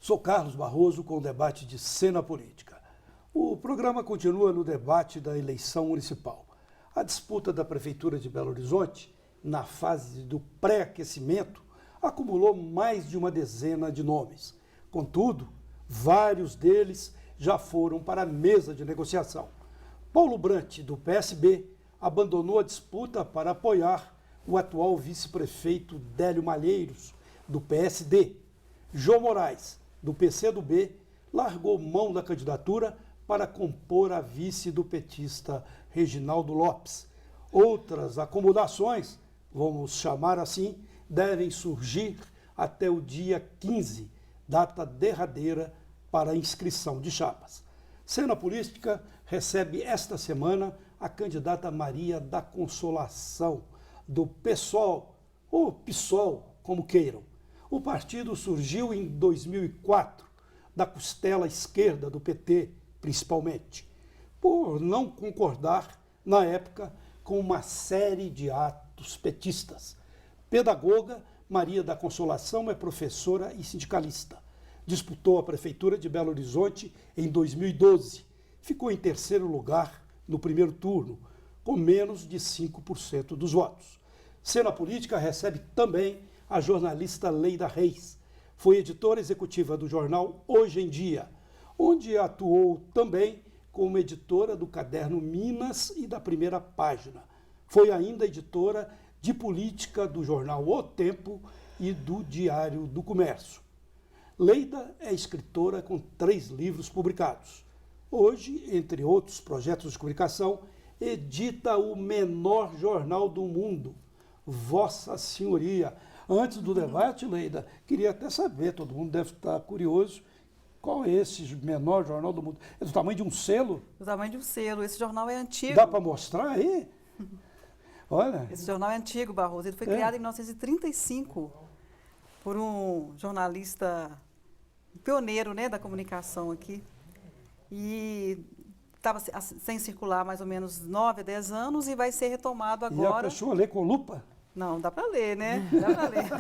Sou Carlos Barroso com o debate de Cena Política. O programa continua no debate da eleição municipal. A disputa da Prefeitura de Belo Horizonte, na fase do pré-aquecimento, acumulou mais de uma dezena de nomes. Contudo, vários deles já foram para a mesa de negociação. Paulo Brant, do PSB, abandonou a disputa para apoiar o atual vice-prefeito Délio Malheiros, do PSD. João Moraes, do PCdoB, largou mão da candidatura para compor a vice do petista Reginaldo Lopes. Outras acomodações, vamos chamar assim, devem surgir até o dia 15, data derradeira para a inscrição de chapas. Cena Política recebe esta semana a candidata Maria da Consolação, do PSOL, ou PSOL, como queiram. O partido surgiu em 2004, da costela esquerda do PT, principalmente, por não concordar, na época, com uma série de atos petistas. Pedagoga, Maria da Consolação é professora e sindicalista. Disputou a Prefeitura de Belo Horizonte em 2012. Ficou em terceiro lugar no primeiro turno, com menos de 5% dos votos. Cena Política recebe também a jornalista Leida Reis. Foi editora executiva do jornal Hoje em Dia, onde atuou também como editora do caderno Minas e da Primeira Página. Foi ainda editora de política do jornal O Tempo e do Diário do Comércio. Leida é escritora com 3 livros publicados. Hoje, entre outros projetos de comunicação, edita o menor jornal do mundo, Vossa Senhoria. Antes do debate, Leida, queria até saber, todo mundo deve estar curioso, qual é esse menor jornal do mundo? É do tamanho de um selo? Do tamanho de um selo. Esse jornal é antigo. Dá para mostrar aí? Olha. Esse jornal é antigo, Barroso. Ele foi criado em 1935 por um jornalista pioneiro, né, da comunicação aqui. E estava sem circular mais ou menos 9 a 10 anos e vai ser retomado agora. E a pessoa lê com lupa? Não, dá para ler, né? Dá para ler.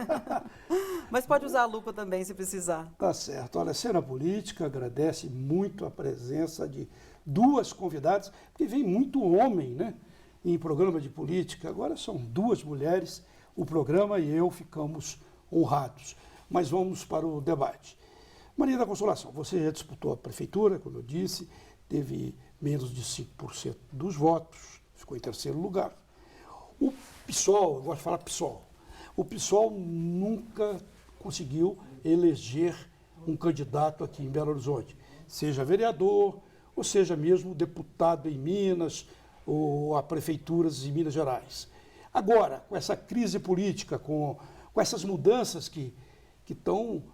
Mas pode usar a lupa também, se precisar. Tá certo. Olha, a Cena Política agradece muito a presença de 2 convidadas, porque vem muito homem, né, em programa de política. Agora são 2 mulheres, o programa e eu ficamos honrados. Mas vamos para o debate. Maria da Consolação, você já disputou a prefeitura, como eu disse, teve menos de 5% dos votos, ficou em terceiro lugar. O PSOL, eu gosto de falar PSOL, o PSOL nunca conseguiu eleger um candidato aqui em Belo Horizonte, seja vereador, ou seja mesmo deputado em Minas, ou a prefeituras em Minas Gerais. Agora, com essa crise política, com essas mudanças que estão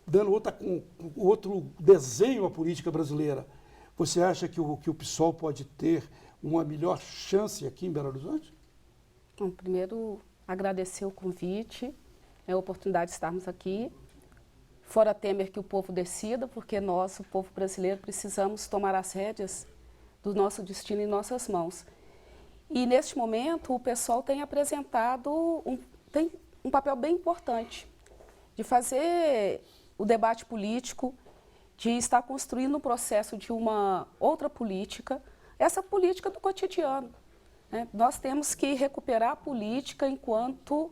dando outro desenho à política brasileira, você acha que o PSOL pode ter uma melhor chance aqui em Belo Horizonte? Bom, primeiro, agradecer o convite, a oportunidade de estarmos aqui. Fora Temer, que o povo decida, porque nós, o povo brasileiro, precisamos tomar as rédeas do nosso destino em nossas mãos. E, neste momento, o PSOL tem apresentado tem um papel bem importante de fazer o debate político, de estar construindo um processo de uma outra política, essa política do cotidiano. Nós temos que recuperar a política enquanto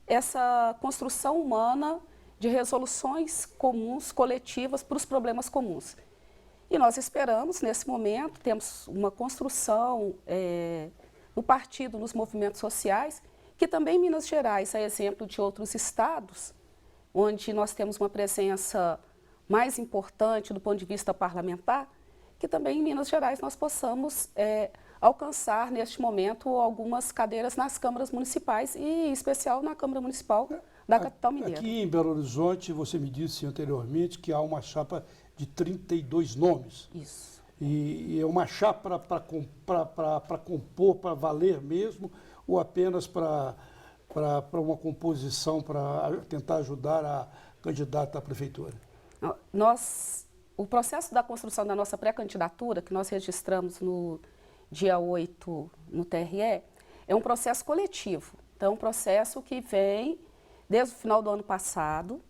essa construção humana de resoluções comuns, coletivas, para os problemas comuns. E nós esperamos, nesse momento, temos uma construção no partido, nos movimentos sociais, que também em Minas Gerais, a exemplo de outros estados, onde nós temos uma presença mais importante do ponto de vista parlamentar, que também em Minas Gerais nós possamos alcançar, neste momento, algumas cadeiras nas câmaras municipais e, em especial, na Câmara Municipal da capital mineira. Aqui em Belo Horizonte, você me disse anteriormente que há uma chapa de 32 nomes. Isso. E é uma chapa para compor, para valer mesmo, ou apenas para uma composição, para tentar ajudar a candidata à prefeitura? O processo da construção da nossa pré-candidatura, que nós registramos no dia 8 no TRE, é um processo coletivo. Então, é um processo que vem desde o final do ano passado.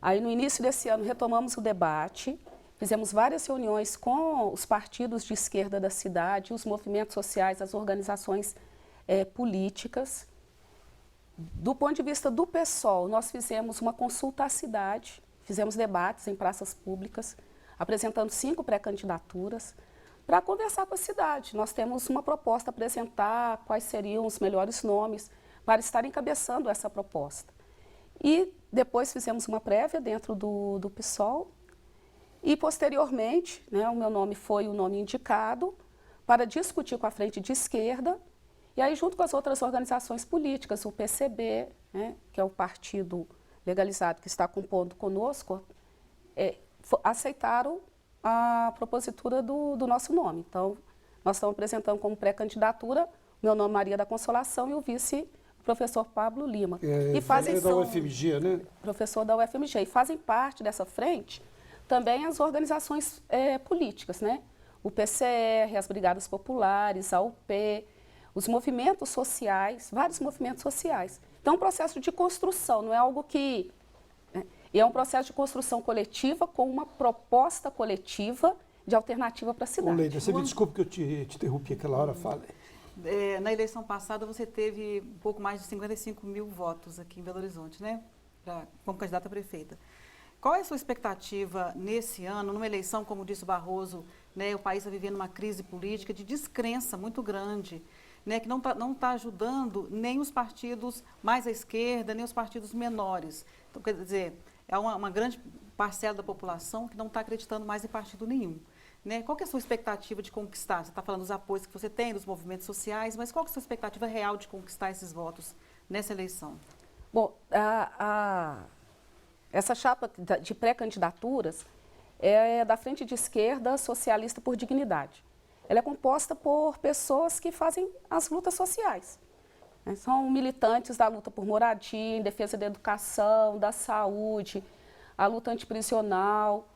Aí, no início desse ano, retomamos o debate, fizemos várias reuniões com os partidos de esquerda da cidade, os movimentos sociais, as organizações políticas. Do ponto de vista do PSOL, nós fizemos uma consulta à cidade, fizemos debates em praças públicas, apresentando 5 pré-candidaturas, para conversar com a cidade. Nós temos uma proposta a apresentar, quais seriam os melhores nomes para estar encabeçando essa proposta. E depois fizemos uma prévia dentro do PSOL e, posteriormente, né, o meu nome foi o nome indicado para discutir com a frente de esquerda e aí, junto com as outras organizações políticas, o PCB, né, que é o partido legalizado que está compondo conosco, aceitaram a propositura do nosso nome. Então, nós estamos apresentando como pré-candidatura meu nome Maria da Consolação e o vice, o professor Pablo Lima. E fazem da UFMG, né? Professor da UFMG. E fazem parte dessa frente também as organizações políticas, né? O PCR, as Brigadas Populares, a UP, os movimentos sociais, vários movimentos sociais. Então, é um processo de construção, não é algo que... E é um processo de construção coletiva com uma proposta coletiva de alternativa para a cidade. Ô, Leida, você me desculpe que eu te interrompi aquela hora, fala. Na eleição passada, você teve um pouco mais de 55 mil votos aqui em Belo Horizonte, né? Como candidata a prefeita. Qual é a sua expectativa nesse ano, numa eleição, como disse o Barroso, né, o país está vivendo uma crise política de descrença muito grande, né, que não tá ajudando nem os partidos mais à esquerda, nem os partidos menores. Então, quer dizer, é uma grande parcela da população que não está acreditando mais em partido nenhum. Né? Qual que é a sua expectativa de conquistar? Você está falando dos apoios que você tem dos movimentos sociais, mas qual que é a sua expectativa real de conquistar esses votos nessa eleição? Bom, essa chapa de pré-candidaturas é da Frente de Esquerda Socialista por Dignidade. Ela é composta por pessoas que fazem as lutas sociais. Né? São militantes da luta por moradia, em defesa da educação, da saúde, a luta antiprisional,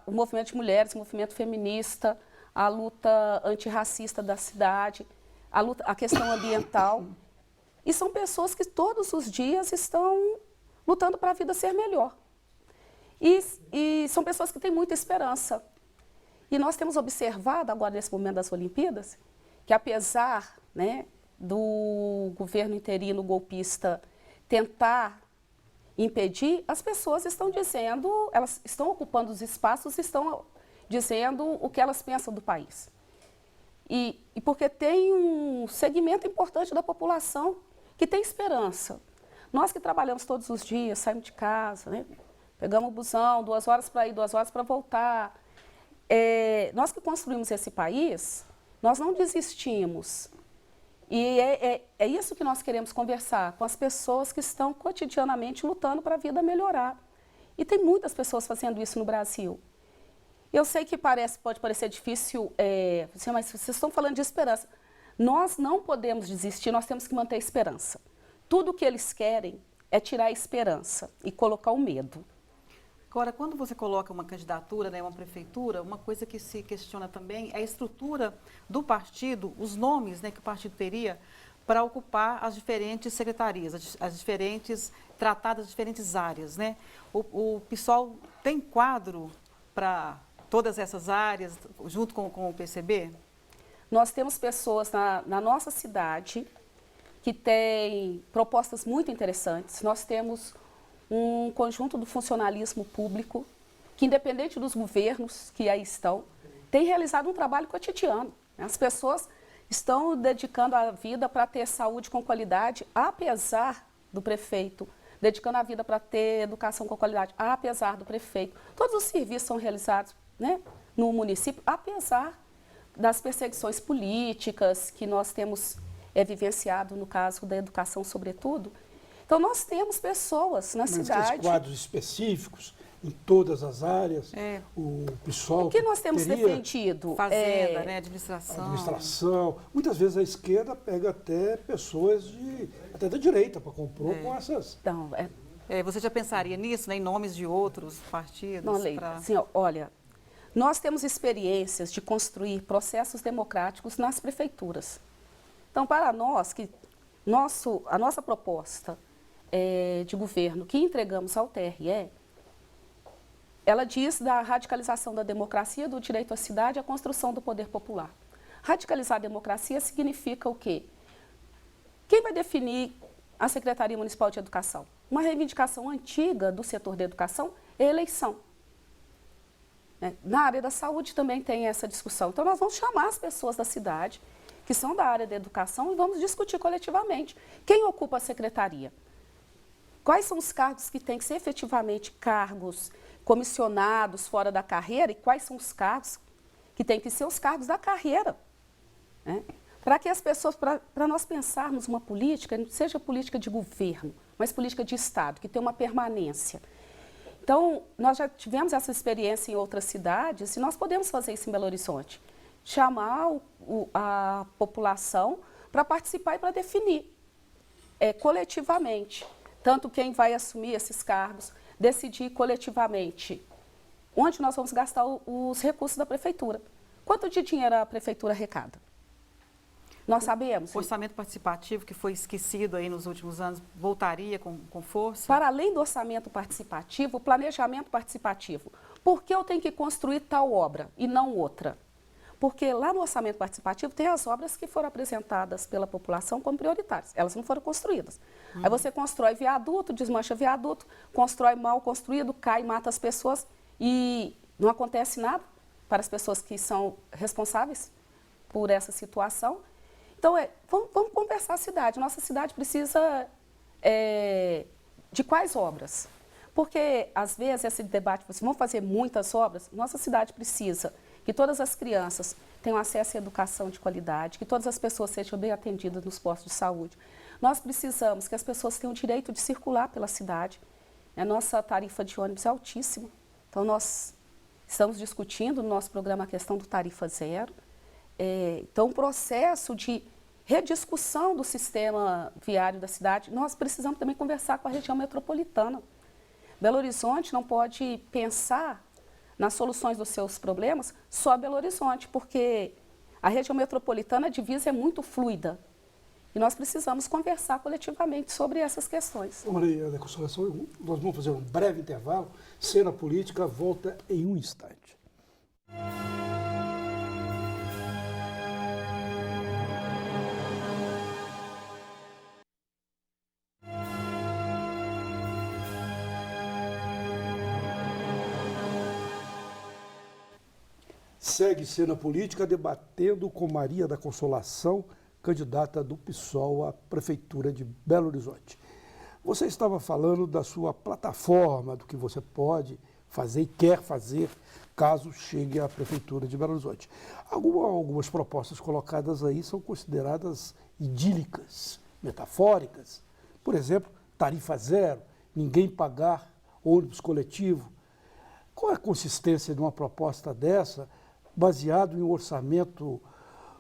o movimento de mulheres, o movimento feminista, a luta antirracista da cidade, a questão ambiental. E são pessoas que todos os dias estão lutando para a vida ser melhor. E são pessoas que têm muita esperança. E nós temos observado agora, nesse momento das Olimpíadas, que apesar, né, do governo interino golpista tentar impedir, as pessoas estão dizendo, elas estão ocupando os espaços, estão dizendo o que elas pensam do país. E porque tem um segmento importante da população que tem esperança. Nós que trabalhamos todos os dias, saímos de casa, né? Pegamos o busão, 2 horas para ir, 2 horas para voltar. Nós que construímos esse país, nós não desistimos. E é isso que nós queremos conversar com as pessoas que estão cotidianamente lutando para a vida melhorar. E tem muitas pessoas fazendo isso no Brasil. Eu sei que pode parecer difícil, mas vocês estão falando de esperança. Nós não podemos desistir, nós temos que manter a esperança. Tudo o que eles querem é tirar a esperança e colocar o medo. Agora, quando você coloca uma candidatura, né, uma prefeitura, uma coisa que se questiona também é a estrutura do partido, os nomes, né, que o partido teria para ocupar as diferentes secretarias, tratadas as diferentes áreas, né? O PSOL tem quadro para todas essas áreas, junto com o PCB? Nós temos pessoas na nossa cidade que têm propostas muito interessantes. Nós temos um conjunto do funcionalismo público que, independente dos governos que aí estão, tem realizado um trabalho cotidiano. As pessoas estão dedicando a vida para ter saúde com qualidade, apesar do prefeito, dedicando a vida para ter educação com qualidade, apesar do prefeito. Todos os serviços são realizados, né, no município, apesar das perseguições políticas que nós temos vivenciado, no caso da educação, sobretudo. Então, nós temos pessoas na cidade... Mas quadros específicos em todas as áreas, o PSOL... O que nós temos defendido? Fazenda, né, administração. Administração. Muitas vezes a esquerda pega até pessoas até da direita para compor com essas... Então, você já pensaria nisso, né, em nomes de outros partidos? Não, Leila, assim, olha, nós temos experiências de construir processos democráticos nas prefeituras. Então, para nós, a nossa proposta de governo que entregamos ao TRE ela diz da radicalização da democracia, do direito à cidade e a construção do poder popular. Radicalizar a democracia significa o quê? Quem vai definir a Secretaria Municipal de Educação? Uma reivindicação antiga do setor da educação é a eleição. Na área da saúde também tem essa discussão. Então, nós vamos chamar as pessoas da cidade, que são da área da educação, e vamos discutir coletivamente. Quem ocupa a secretaria? Quais são os cargos que têm que ser efetivamente cargos comissionados fora da carreira e quais são os cargos que têm que ser os cargos da carreira? Para que as pessoas, para nós pensarmos uma política, não seja política de governo, mas política de Estado, que tem uma permanência. Então, nós já tivemos essa experiência em outras cidades e nós podemos fazer isso em Belo Horizonte. Chamar a população para participar e para definir coletivamente. Tanto quem vai assumir esses cargos, decidir coletivamente onde nós vamos gastar os recursos da prefeitura. Quanto de dinheiro a prefeitura arrecada? Nós sabemos. O orçamento participativo, que foi esquecido aí nos últimos anos, voltaria com força? Para além do orçamento participativo, o planejamento participativo. Por que eu tenho que construir tal obra e não outra? Porque lá no orçamento participativo tem as obras que foram apresentadas pela população como prioritárias. Elas não foram construídas. Aí você constrói viaduto, desmancha viaduto, constrói mal construído, cai, mata as pessoas e não acontece nada para as pessoas que são responsáveis por essa situação. Então, vamos conversar a cidade. Nossa cidade precisa de quais obras? Porque, às vezes, esse debate, vamos fazer muitas obras? Nossa cidade precisa que todas as crianças tenham acesso à educação de qualidade, que todas as pessoas sejam bem atendidas nos postos de saúde. Nós precisamos que as pessoas tenham o direito de circular pela cidade. A nossa tarifa de ônibus é altíssima. Então, nós estamos discutindo no nosso programa a questão do tarifa zero. Então, o processo de rediscussão do sistema viário da cidade, nós precisamos também conversar com a região metropolitana. Belo Horizonte não pode pensar nas soluções dos seus problemas só Belo Horizonte, porque a região metropolitana, a divisa é muito fluida. E nós precisamos conversar coletivamente sobre essas questões. Maria da Consolação, nós vamos fazer um breve intervalo. Cena Política volta em um instante. Segue Cena Política debatendo com Maria da Consolação, candidata do PSOL à Prefeitura de Belo Horizonte. Você estava falando da sua plataforma, do que você pode fazer e quer fazer caso chegue à Prefeitura de Belo Horizonte. Algumas propostas colocadas aí são consideradas idílicas, metafóricas. Por exemplo, tarifa zero, ninguém pagar ônibus coletivo. Qual é a consistência de uma proposta dessa, baseado em um orçamento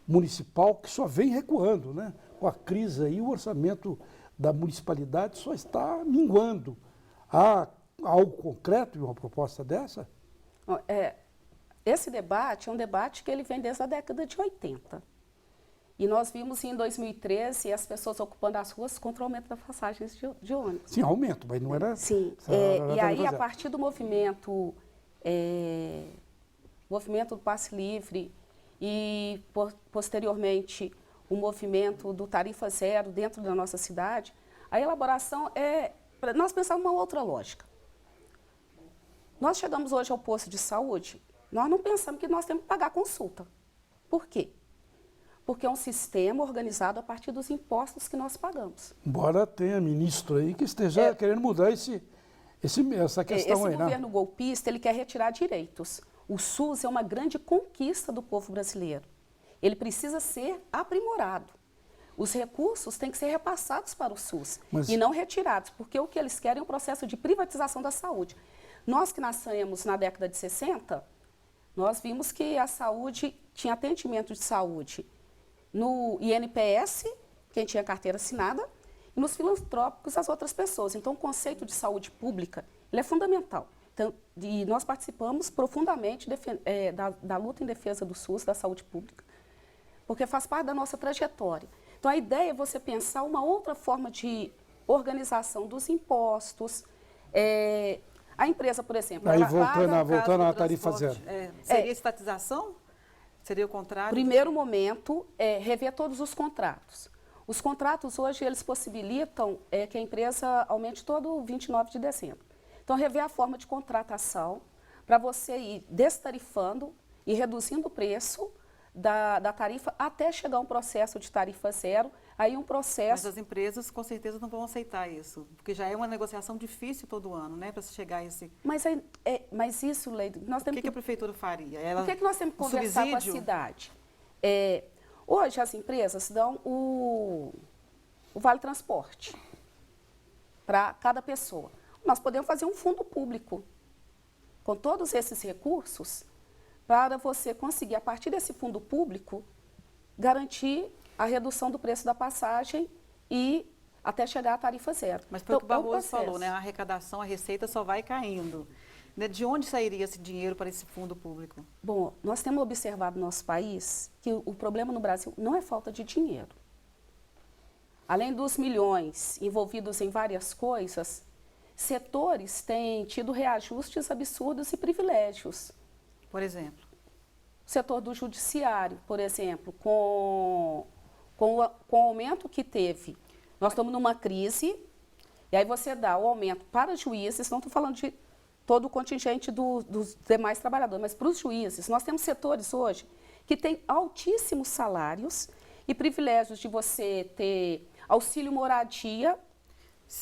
municipal que só vem recuando, né? Com a crise aí, o orçamento da municipalidade só está minguando. Há algo concreto em uma proposta dessa? Esse debate é um debate que ele vem desde a década de 80. E nós vimos em 2013 as pessoas ocupando as ruas contra o aumento das passagens de ônibus. Sim, aumento, mas não era... Sim, e aí a partir do movimento do passe livre e posteriormente o movimento do tarifa zero dentro da nossa cidade, a elaboração nós pensamos uma outra lógica. Nós chegamos hoje ao posto de saúde, nós não pensamos que nós temos que pagar consulta. Por quê? Porque é um sistema organizado a partir dos impostos que nós pagamos. Embora tenha ministro aí que esteja querendo mudar essa questão aí, né? Esse governo golpista, ele quer retirar direitos. O SUS é uma grande conquista do povo brasileiro. Ele precisa ser aprimorado. Os recursos têm que ser repassados para o SUS e não retirados, porque o que eles querem é um processo de privatização da saúde. Nós que nascemos na década de 60, nós vimos que a saúde tinha atendimento de saúde no INPS, quem tinha carteira assinada, e nos filantrópicos as outras pessoas. Então, o conceito de saúde pública ele é fundamental. Então, e nós participamos profundamente da luta em defesa do SUS, da saúde pública, porque faz parte da nossa trajetória. Então, a ideia é você pensar uma outra forma de organização dos impostos, A empresa, por exemplo, Aí ela paga... voltando à do tarifa transporte, zero. seria estatização? Seria o contrário? Primeiro momento é rever todos os contratos. Os contratos hoje, eles possibilitam que a empresa aumente todo 29 de dezembro. Então, rever a forma de contratação para você ir destarifando e reduzindo o preço da tarifa até chegar a um processo de tarifa zero. Aí um processo... Mas as empresas, com certeza, não vão aceitar isso, porque já é uma negociação difícil todo ano, né, para se chegar a esse... Mas isso, Leide, nós temos O que a prefeitura faria? O que nós temos que conversar com a cidade? Hoje as empresas dão o Vale Transporte para cada pessoa. Nós podemos fazer um fundo público com todos esses recursos para você conseguir, a partir desse fundo público, garantir a redução do preço da passagem e até chegar à tarifa zero. Mas foi o que o Barroso falou, né? A arrecadação, a receita só vai caindo. De onde sairia esse dinheiro para esse fundo público? Bom, nós temos observado no nosso país que o problema no Brasil não é falta de dinheiro. Além dos milhões envolvidos em várias coisas, setores têm tido reajustes absurdos e privilégios. Por exemplo? O setor do judiciário, por exemplo, com o aumento que teve. Nós estamos numa crise, e aí você dá o aumento para juízes, não estou falando de todo o contingente dos demais trabalhadores, mas para os juízes. Nós temos setores hoje que têm altíssimos salários e privilégios de você ter auxílio moradia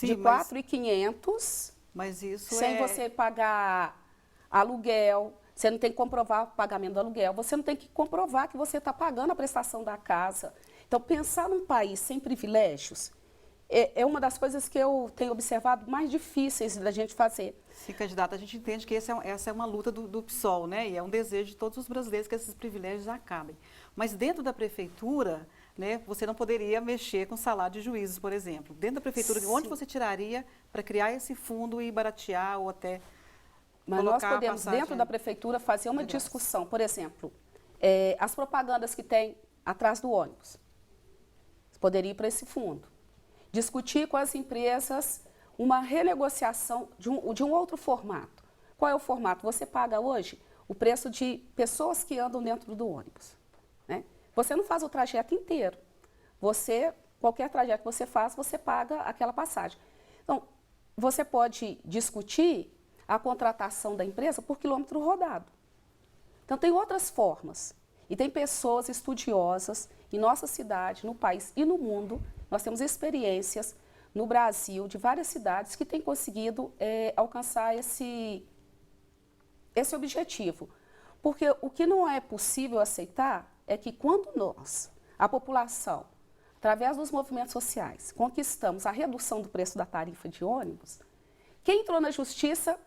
de R$ 4.500, mas isso sem você pagar aluguel, você não tem que comprovar o pagamento do aluguel, você não tem que comprovar que você está pagando a prestação da casa. Então, pensar num país sem privilégios é uma das coisas que eu tenho observado mais difíceis da gente fazer. Sim, candidata, a gente entende que essa é uma luta do PSOL, né? E é um desejo de todos os brasileiros que esses privilégios acabem. Mas dentro da prefeitura, né, você não poderia mexer com o salário de juízes, por exemplo. Dentro da prefeitura, Sim. onde você tiraria para criar esse fundo e baratear ou até Mas nós podemos, dentro da prefeitura, fazer uma discussão. Por exemplo, as propagandas que tem atrás do ônibus. Você poderia ir para esse fundo. Discutir com as empresas uma renegociação de um outro formato. Qual é o formato? Você paga hoje o preço de pessoas que andam dentro do ônibus, né? Você não faz o trajeto inteiro. Qualquer trajeto que você faz, você paga aquela passagem. Então, você pode discutir a contratação da empresa por quilômetro rodado. Então, tem outras formas. E tem pessoas estudiosas em nossa cidade, no país e no mundo. Nós temos experiências no Brasil, de várias cidades, que têm conseguido alcançar esse objetivo. Porque o que não é possível aceitar é que quando nós, a população, através dos movimentos sociais, conquistamos a redução do preço da tarifa de ônibus, quem entrou na justiça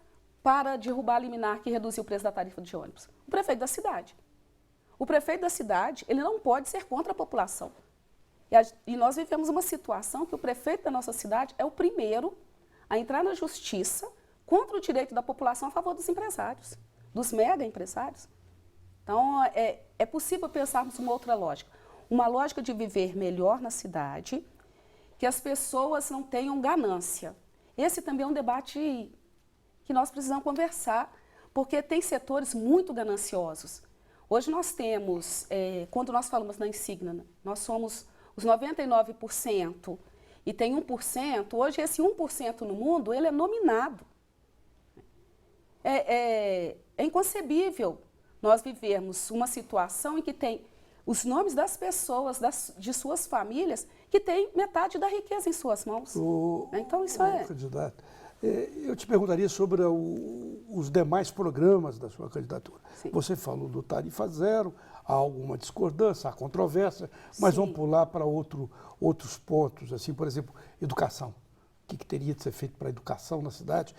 para derrubar a liminar que reduziu o preço da tarifa de ônibus? O prefeito da cidade. O prefeito da cidade, ele não pode ser contra a população. E nós vivemos uma situação que o prefeito da nossa cidade é o primeiro a entrar na justiça contra o direito da população a favor dos empresários, dos mega empresários. Então, é possível pensarmos uma outra lógica. Uma lógica de viver melhor na cidade, que as pessoas não tenham ganância. Esse também é um debate que nós precisamos conversar, porque tem setores muito gananciosos. Hoje nós temos, quando nós falamos na insígnia, nós somos os 99% e tem 1%, hoje esse 1% no mundo, ele é nominado. É inconcebível nós vivermos uma situação em que tem os nomes das pessoas, de suas famílias, que tem metade da riqueza em suas mãos. Então isso Candidato, eu te perguntaria sobre os demais programas da sua candidatura. Sim. Você falou do tarifa zero, há alguma discordância, há controvérsia, mas Sim. vamos pular para outros pontos, assim, por exemplo, educação. O que teria de ser feito para a educação na cidade?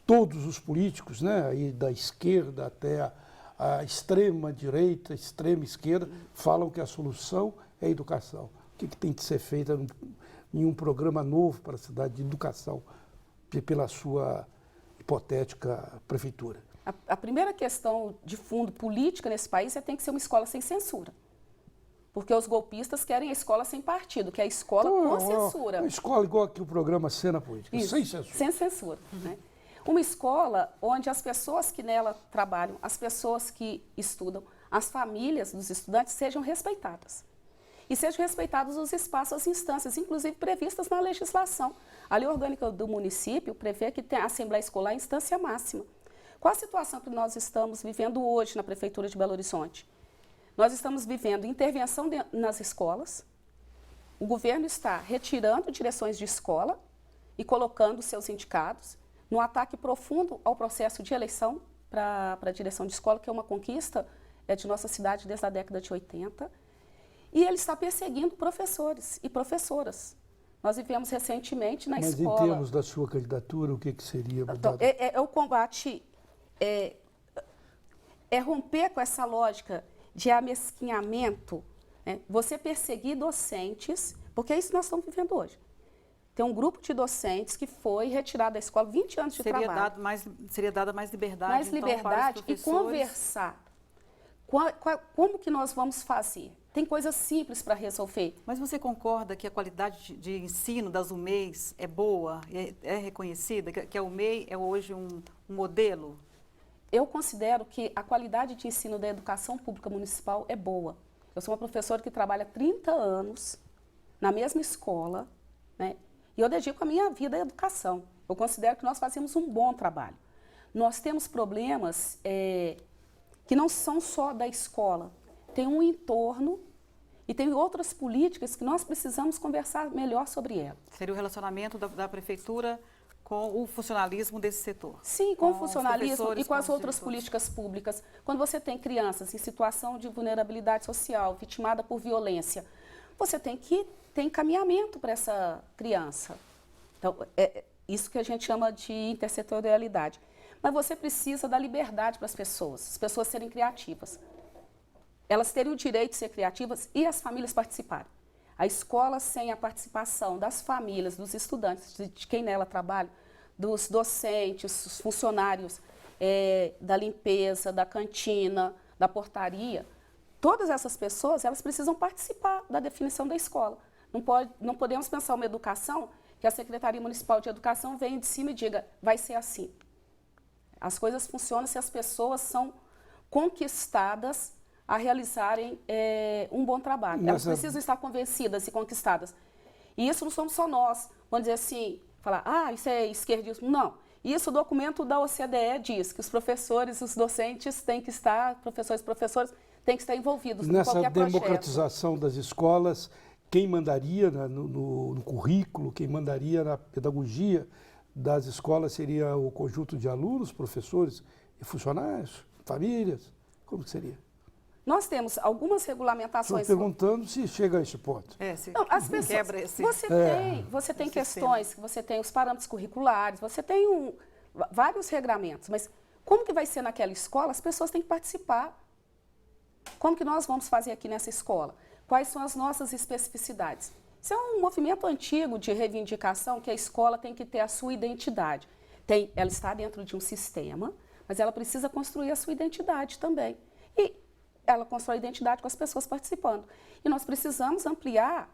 Todos os políticos, né, aí da esquerda até a extrema direita, extrema esquerda, falam que a solução é a educação. O que tem de ser feito em um programa novo para a cidade de educação, pela sua hipotética prefeitura? A primeira questão de fundo política nesse país tem que ser uma escola sem censura. Porque os golpistas querem a escola sem partido, que é a escola com censura. Uma escola igual aqui o programa Cena Política, Isso, sem censura. Sem censura. Né? Uma escola onde as pessoas que nela trabalham, as pessoas que estudam, as famílias dos estudantes sejam respeitadas. E sejam respeitados os espaços, as instâncias, inclusive previstas na legislação. A lei orgânica do município prevê que tem a Assembleia Escolar em instância máxima. Qual a situação que nós estamos vivendo hoje na Prefeitura de Belo Horizonte? Nós estamos vivendo intervenção nas escolas, o governo está retirando direções de escola e colocando seus indicados num ataque profundo ao processo de eleição para a direção de escola, que é uma conquista de nossa cidade desde a década de 80. E ele está perseguindo professores e professoras. Nós vivemos recentemente na escola... Mas em termos da sua candidatura, o que seria mudado? Então, o combate, é romper com essa lógica de amesquinhamento, né? Você perseguir docentes, porque é isso que nós estamos vivendo hoje. Tem um grupo de docentes que foi retirado da escola, 20 anos de trabalho. Seria dada mais liberdade, mais então, liberdade para os e conversar. Como que nós vamos fazer? Tem coisas simples para resolver. Mas você concorda que a qualidade de ensino das UMEIs é boa, é reconhecida, que a UMEI é hoje um modelo? Eu considero que a qualidade de ensino da educação pública municipal é boa. Eu sou uma professora que trabalha 30 anos na mesma escola, né? E eu dedico a minha vida à educação. Eu considero que nós fazemos um bom trabalho. Nós temos problemas que não são só da escola. Tem um entorno e tem outras políticas que nós precisamos conversar melhor sobre elas. Seria o relacionamento da prefeitura com o funcionalismo desse setor? Sim, com o funcionalismo e com as os outras diretores. políticas públicas. Quando você tem crianças em situação de vulnerabilidade social, vitimada por violência, você tem que ter encaminhamento para essa criança. Então, é isso que a gente chama de intersetorialidade. Mas você precisa dar liberdade para as pessoas serem criativas. Elas terem o direito de ser criativas e as famílias participarem. A escola, sem a participação das famílias, dos estudantes, de quem nela trabalha, dos docentes, dos funcionários da limpeza, da cantina, da portaria, todas essas pessoas, elas precisam participar da definição da escola. Não podemos pensar uma educação que a Secretaria Municipal de Educação venha de cima e diga, vai ser assim. As coisas funcionam se as pessoas são conquistadas a realizarem um bom trabalho. Elas precisam estar convencidas e conquistadas. E isso não somos só nós. Vamos dizer assim, falar, isso é esquerdismo. Não. Isso o documento da OCDE diz, que os professores, os docentes têm que estar, professores e professoras, têm que estar envolvidos em qualquer projeto. Nessa democratização das escolas, quem mandaria no currículo, quem mandaria na pedagogia das escolas seria o conjunto de alunos, professores e funcionários, famílias? Como que seria? Nós temos algumas regulamentações. Estou perguntando se chega a esse ponto. Não, as pessoas, quebra esse... Você tem questões, você tem os parâmetros curriculares, você tem vários regramentos, mas como que vai ser naquela escola? As pessoas têm que participar. Como que nós vamos fazer aqui nessa escola? Quais são as nossas especificidades? Isso é um movimento antigo de reivindicação que a escola tem que ter a sua identidade. Ela está dentro de um sistema, mas ela precisa construir a sua identidade também. E ela constrói identidade com as pessoas participando. E nós precisamos ampliar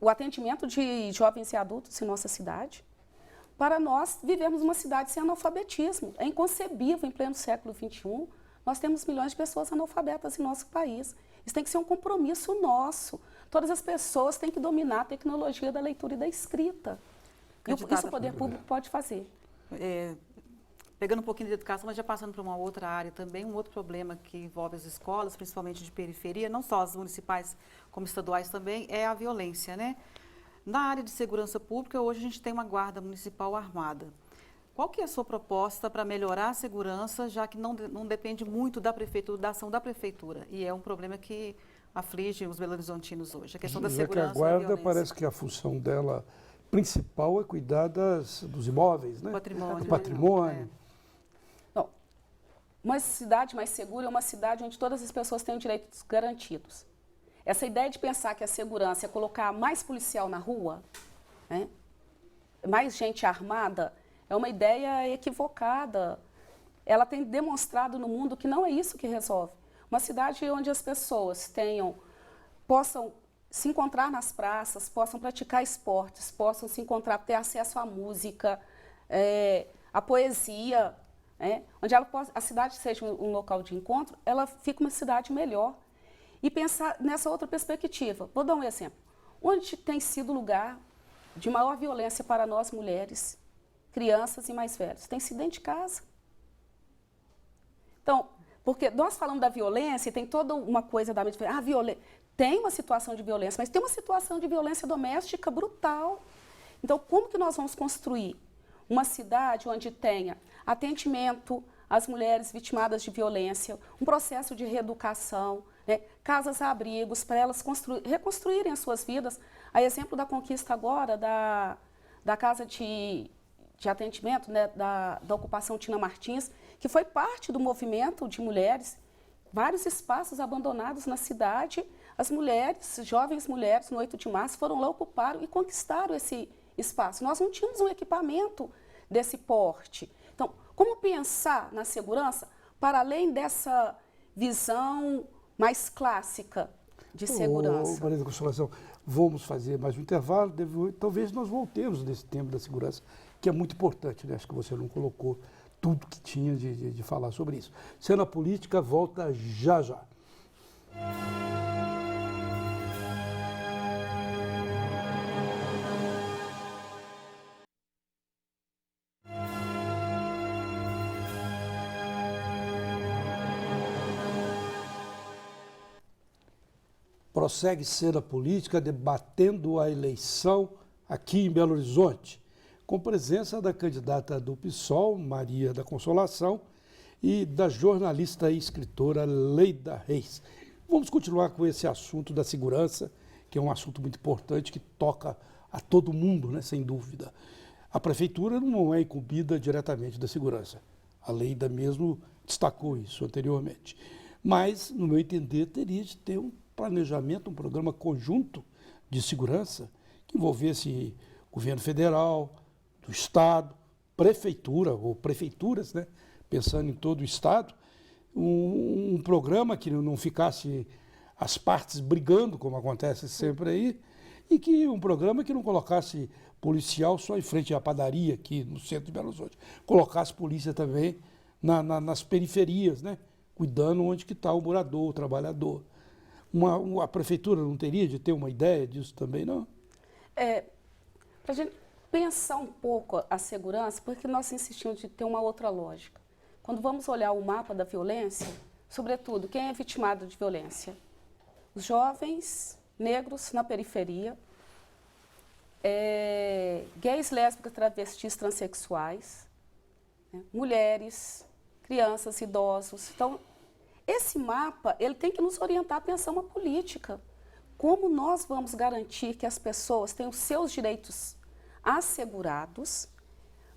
o atendimento de jovens e adultos em nossa cidade, para nós vivermos uma cidade sem analfabetismo. É inconcebível, em pleno século XXI, nós temos milhões de pessoas analfabetas em nosso país. Isso tem que ser um compromisso nosso. Todas as pessoas têm que dominar a tecnologia da leitura e da escrita. E isso o poder público pode fazer. Pegando um pouquinho de educação, mas já passando para uma outra área também, um outro problema que envolve as escolas, principalmente de periferia, não só as municipais como estaduais também, é a violência, né? Na área de segurança pública, hoje a gente tem uma guarda municipal armada. Qual que é a sua proposta para melhorar a segurança, já que não depende muito da prefeitura, da ação da prefeitura? E é um problema que aflige os belo-horizontinos hoje, a questão da segurança. Já que a guarda parece que a função dela principal é cuidar dos imóveis, né? Do patrimônio. Não. Uma cidade mais segura é uma cidade onde todas as pessoas têm direitos garantidos. Essa ideia de pensar que a segurança é colocar mais policial na rua, né? Mais gente armada, é uma ideia equivocada. Ela tem demonstrado no mundo que não é isso que resolve. Uma cidade onde as pessoas possam se encontrar nas praças, possam praticar esportes, possam se encontrar, ter acesso à música, a poesia, onde a cidade seja um local de encontro, ela fica uma cidade melhor. E pensar nessa outra perspectiva. Vou dar um exemplo. Onde tem sido o lugar de maior violência para nós mulheres, crianças e mais velhos? Tem sido dentro de casa. Então, porque nós falamos da violência e tem toda uma coisa da mídia, tem uma situação de violência, mas tem uma situação de violência doméstica brutal. Então, como que nós vamos construir uma cidade onde tenha atendimento às mulheres vitimadas de violência, um processo de reeducação, casas-abrigos para elas reconstruírem as suas vidas? A exemplo da conquista agora da casa de atendimento, da ocupação Tina Martins, que foi parte do movimento de mulheres, vários espaços abandonados na cidade, as mulheres, jovens mulheres, no 8 de março, foram lá, ocuparam e conquistaram esse espaço. Nós não tínhamos um equipamento desse porte. Então, como pensar na segurança para além dessa visão mais clássica de segurança? Maria da Consolação, vamos fazer mais um intervalo, talvez nós voltemos nesse tema da segurança, que é muito importante, né? Acho que você não colocou tudo que tinha de falar sobre isso. Cena Política volta já já. Prossegue Cena Política debatendo a eleição aqui em Belo Horizonte, com presença da candidata do PSOL, Maria da Consolação, e da jornalista e escritora Leida Reis. Vamos continuar com esse assunto da segurança, que é um assunto muito importante, que toca a todo mundo, né, sem dúvida. A prefeitura não é incumbida diretamente da segurança. A Leida mesmo destacou isso anteriormente. Mas, no meu entender, teria de ter um planejamento, um programa conjunto de segurança que envolvesse governo federal, do Estado, prefeitura ou prefeituras, né? Pensando em todo o Estado, um programa que não ficasse as partes brigando, como acontece sempre aí, e que um programa que não colocasse policial só em frente à padaria aqui no centro de Belo Horizonte, colocasse polícia também nas periferias, né? Cuidando onde que está o morador, o trabalhador. A prefeitura não teria de ter uma ideia disso também, não? Para a gente pensar um pouco a segurança, porque nós insistimos de ter uma outra lógica. Quando vamos olhar o mapa da violência, sobretudo, quem é vitimado de violência? Os jovens negros na periferia, gays, lésbicas, travestis, transexuais, mulheres, crianças, idosos. Então, esse mapa, ele tem que nos orientar a pensar uma política. Como nós vamos garantir que as pessoas tenham seus direitos assegurados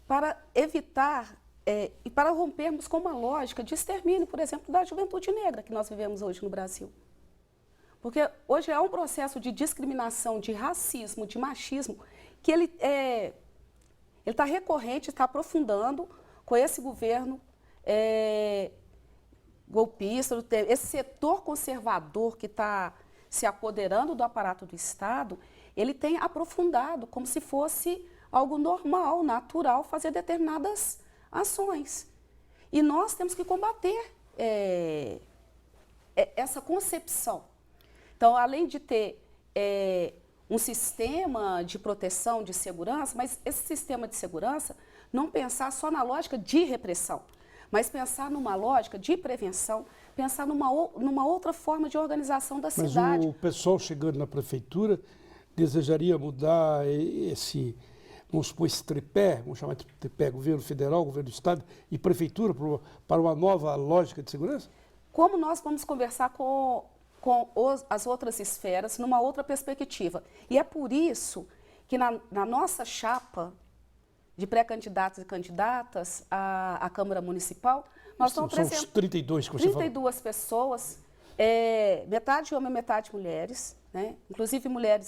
para evitar e para rompermos com uma lógica de extermínio, por exemplo, da juventude negra que nós vivemos hoje no Brasil. Porque hoje é um processo de discriminação, de racismo, de machismo, que ele está recorrente, está aprofundando com esse governo golpista, esse setor conservador que está se apoderando do aparato do Estado, ele tem aprofundado como se fosse algo normal, natural, fazer determinadas ações. E nós temos que combater essa concepção. Então, além de ter um sistema de proteção, de segurança, mas esse sistema de segurança não pensar só na lógica de repressão, mas pensar numa lógica de prevenção, pensar numa outra forma de organização da cidade. Mas o pessoal chegando na prefeitura desejaria mudar vamos supor, esse tripé, vamos chamar de tripé, governo federal, governo do Estado e prefeitura, para uma nova lógica de segurança? Como nós vamos conversar com as outras esferas numa outra perspectiva? E é por isso que na nossa chapa de pré-candidatos e candidatas à Câmara Municipal, nós estamos apresentando... São os 32 que você falou. 32 pessoas, metade homem e metade mulheres, né? Inclusive mulher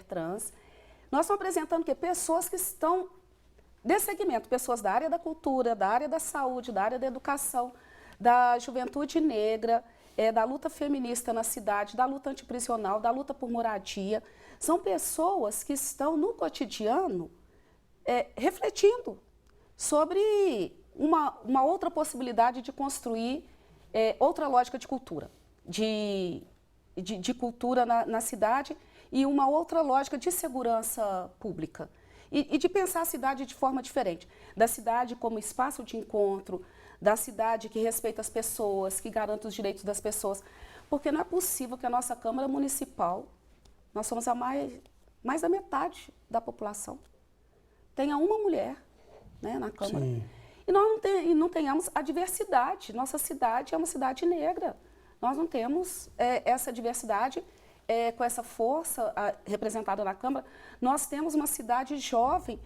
trans. Nós estamos apresentando pessoas que estão desse segmento, pessoas da área da cultura, da área da saúde, da área da educação, da juventude negra, da luta feminista na cidade, da luta antiprisional, da luta por moradia. São pessoas que estão no cotidiano refletindo sobre uma outra possibilidade de construir outra lógica de cultura, de cultura na cidade e uma outra lógica de segurança pública. E de pensar a cidade de forma diferente, da cidade como espaço de encontro, da cidade que respeita as pessoas, que garante os direitos das pessoas, porque não é possível que a nossa Câmara Municipal, nós somos a mais da metade da população, tenha uma mulher, né, na Câmara. Sim. E nós não tenhamos a diversidade. Nossa cidade é uma cidade negra. Nós não temos essa diversidade com essa força representada na Câmara. Nós temos uma cidade jovem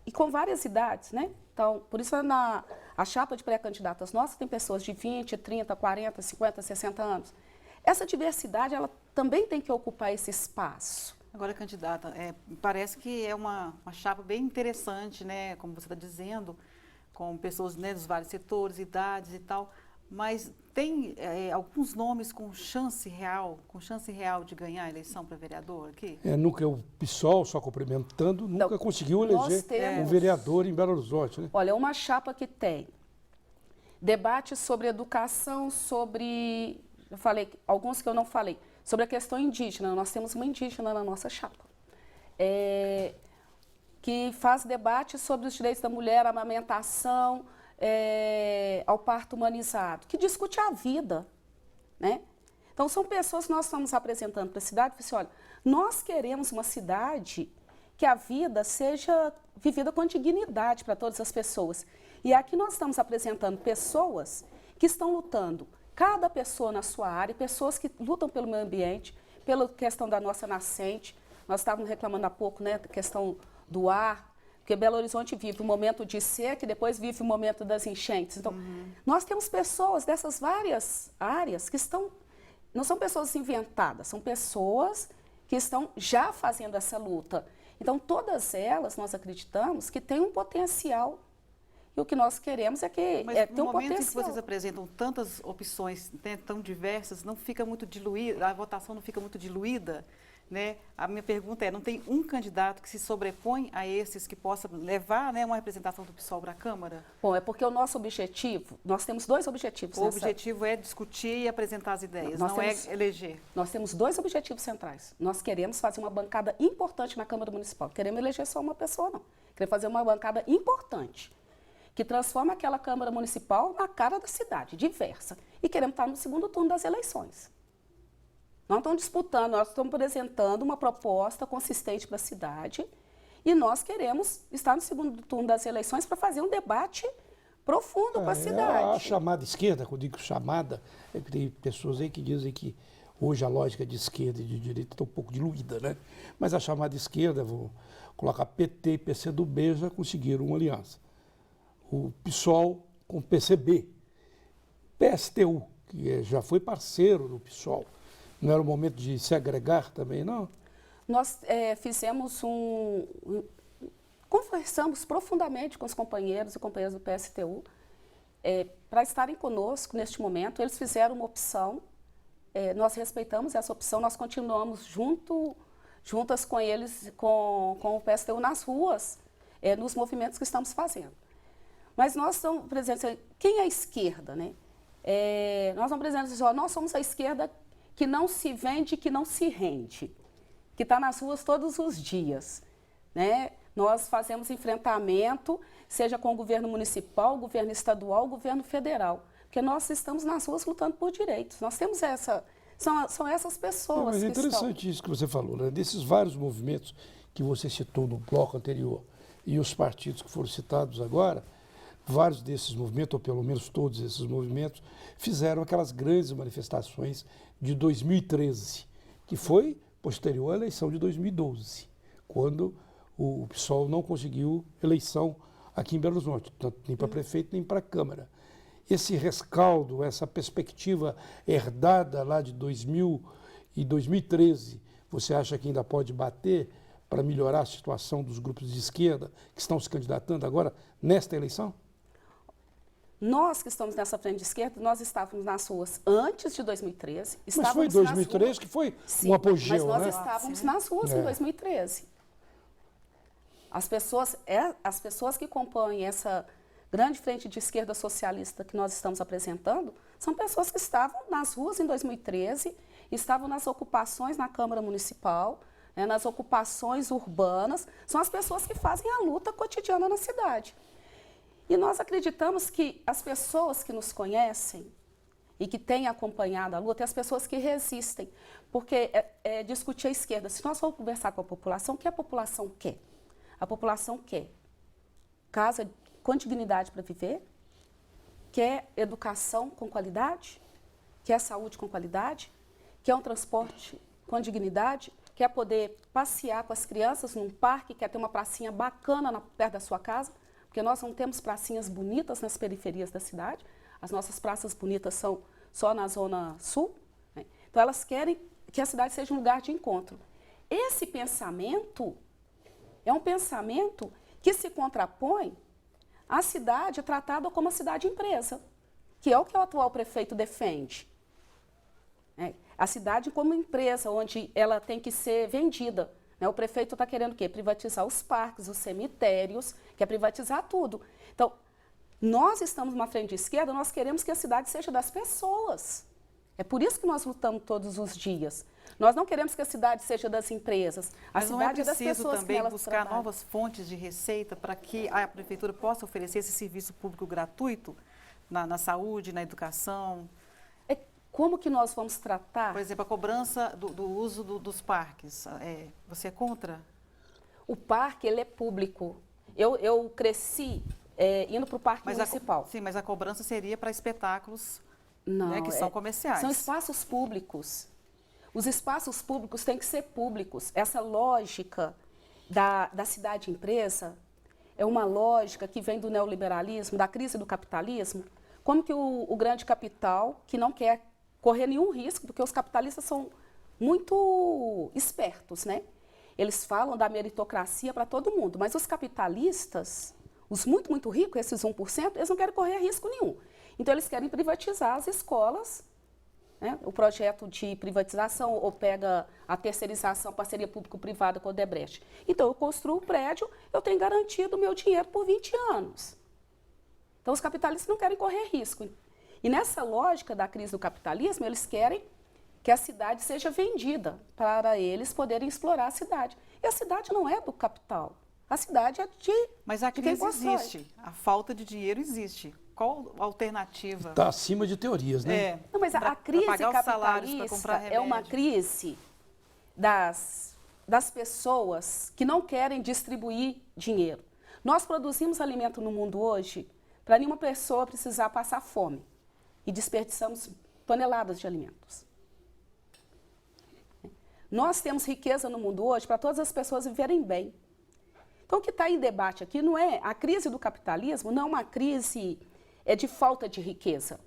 e com várias idades, né? Então, por isso a chapa de pré-candidatas nossa tem pessoas de 20, 30, 40, 50, 60 anos. Essa diversidade, ela também tem que ocupar esse espaço. Agora, candidata, parece que é uma chapa bem interessante, né? Como você está dizendo, com pessoas, né, dos vários setores, idades e tal, mas tem alguns nomes com chance real de ganhar a eleição para vereador aqui? Nunca o PSOL, só complementando, nunca conseguiu eleger um vereador em Belo Horizonte, né? Olha, uma chapa que tem debate sobre educação, sobre, eu falei, alguns que eu não falei, sobre a questão indígena. Nós temos uma indígena na nossa chapa. Que faz debate sobre os direitos da mulher, a amamentação, ao parto humanizado, que discute a vida, né? Então, são pessoas que nós estamos apresentando para a cidade, assim, olha, nós queremos uma cidade que a vida seja vivida com dignidade para todas as pessoas. E aqui nós estamos apresentando pessoas que estão lutando, cada pessoa na sua área, pessoas que lutam pelo meio ambiente, pela questão da nossa nascente. Nós estávamos reclamando há pouco, né, da questão do ar, porque Belo Horizonte vive um momento de seca e depois vive o momento das enchentes. Então, nós temos pessoas dessas várias áreas que não são pessoas inventadas, são pessoas que estão já fazendo essa luta. Então, todas elas, nós acreditamos que têm um potencial. E o que nós queremos é ter um potencial. Mas no momento em que vocês apresentam tantas opções, né, tão diversas, não fica muito diluída, a votação não fica muito diluída? Né? A minha pergunta não tem um candidato que se sobrepõe a esses que possa levar, né, uma representação do PSOL para a Câmara? Bom, é porque o nosso objetivo, nós temos dois objetivos. O objetivo é discutir e apresentar as ideias, é eleger. Nós temos dois objetivos centrais. Nós queremos fazer uma bancada importante na Câmara Municipal. Queremos eleger só uma pessoa, não. Queremos fazer uma bancada importante, que transforma aquela Câmara Municipal na cara da cidade, diversa. E queremos estar no segundo turno das eleições. Nós estamos disputando, nós estamos apresentando uma proposta consistente para a cidade e nós queremos estar no segundo turno das eleições para fazer um debate profundo com a cidade. A chamada esquerda, quando eu digo chamada, tem pessoas aí que dizem que hoje a lógica de esquerda e de direita está um pouco diluída, né? Mas a chamada esquerda, vou colocar PT e PCdoB, já conseguiram uma aliança. O PSOL com o PCB, PSTU, que já foi parceiro do PSOL. Não era o momento de se agregar também, não? Nós fizemos conversamos profundamente com os companheiros e companheiras do PSTU para estarem conosco neste momento. Eles fizeram uma opção, nós respeitamos essa opção, nós continuamos juntas com eles, com o PSTU nas ruas, nos movimentos que estamos fazendo. Mas nós estamos presentes, quem é a esquerda, né? Nós estamos presentes, nós somos a esquerda que não se vende, que não se rende, que está nas ruas todos os dias, né? Nós fazemos enfrentamento, seja com o governo municipal, o governo estadual, o governo federal, porque nós estamos nas ruas lutando por direitos. Nós temos são essas pessoas mas é interessante isso que você falou, né? Desses vários movimentos que você citou no bloco anterior e os partidos que foram citados agora, vários desses movimentos, ou pelo menos todos esses movimentos, fizeram aquelas grandes manifestações de 2013, que foi posterior à eleição de 2012, quando o PSOL não conseguiu eleição aqui em Belo Horizonte, tanto nem para prefeito nem para Câmara. Esse rescaldo, essa perspectiva herdada lá de 2000 e 2013, você acha que ainda pode bater para melhorar a situação dos grupos de esquerda que estão se candidatando agora nesta eleição? Nós que estamos nessa frente de esquerda, nós estávamos nas ruas antes de 2013. Mas foi 2013 que foi um apogeu, né? Mas nós estávamos nas ruas em 2013. As pessoas que compõem grande frente de esquerda socialista que nós estamos apresentando, são pessoas que estavam nas ruas em 2013, estavam nas ocupações na Câmara Municipal, né, nas ocupações urbanas, são as pessoas que fazem a luta cotidiana na cidade. E nós acreditamos que as pessoas que nos conhecem e que têm acompanhado a luta, é as pessoas que resistem, porque discutir a esquerda, se nós formos conversar com a população, o que a população quer? A população quer casa com dignidade para viver, quer educação com qualidade, quer saúde com qualidade, quer um transporte com dignidade, quer poder passear com as crianças num parque, quer ter uma pracinha bacana perto da sua casa, porque nós não temos pracinhas bonitas nas periferias da cidade, as nossas praças bonitas são só na zona sul, né? Então elas querem que a cidade seja um lugar de encontro. Esse pensamento é um pensamento que se contrapõe à cidade tratada como a cidade-empresa, que é o que o atual prefeito defende. A cidade como empresa, onde ela tem que ser vendida. O prefeito está querendo o quê? Privatizar os parques, os cemitérios, quer privatizar tudo. Então, nós estamos numa frente de esquerda, nós queremos que a cidade seja das pessoas. É por isso que nós lutamos todos os dias. Nós não queremos que a cidade seja das empresas. Mas não é preciso das também buscar novas fontes de receita para que a prefeitura possa oferecer esse serviço público gratuito na saúde, na educação? Como que nós vamos tratar? Por exemplo, a cobrança do uso dos parques. Você é contra? O parque, ele é público. Eu cresci indo para o parque municipal. Sim, mas a cobrança seria para espetáculos que são comerciais. São espaços públicos. Os espaços públicos têm que ser públicos. Essa lógica da cidade-empresa é uma lógica que vem do neoliberalismo, da crise do capitalismo. Como que o grande capital, que não quer correr nenhum risco, porque os capitalistas são muito espertos, né? Eles falam da meritocracia para todo mundo, mas os capitalistas, os muito, muito ricos, esses 1%, eles não querem correr risco nenhum. Então, eles querem privatizar as escolas, né? O projeto de privatização ou pega a terceirização, parceria público-privada com o Odebrecht. Então, eu construo o prédio, eu tenho garantido o meu dinheiro por 20 anos. Então, os capitalistas não querem correr risco. E nessa lógica da crise do capitalismo, eles querem que a cidade seja vendida para eles poderem explorar a cidade. E a cidade não é do capital. A cidade é Mas a crise existe, a falta de dinheiro existe. Qual a alternativa? Está acima de teorias, né? Não, mas a crise capitalista é uma crise das pessoas que não querem distribuir dinheiro. Nós produzimos alimento no mundo hoje para nenhuma pessoa precisar passar fome. E desperdiçamos toneladas de alimentos. Nós temos riqueza no mundo hoje para todas as pessoas viverem bem. Então, o que está em debate aqui não é a crise do capitalismo, não é uma crise de falta de riqueza,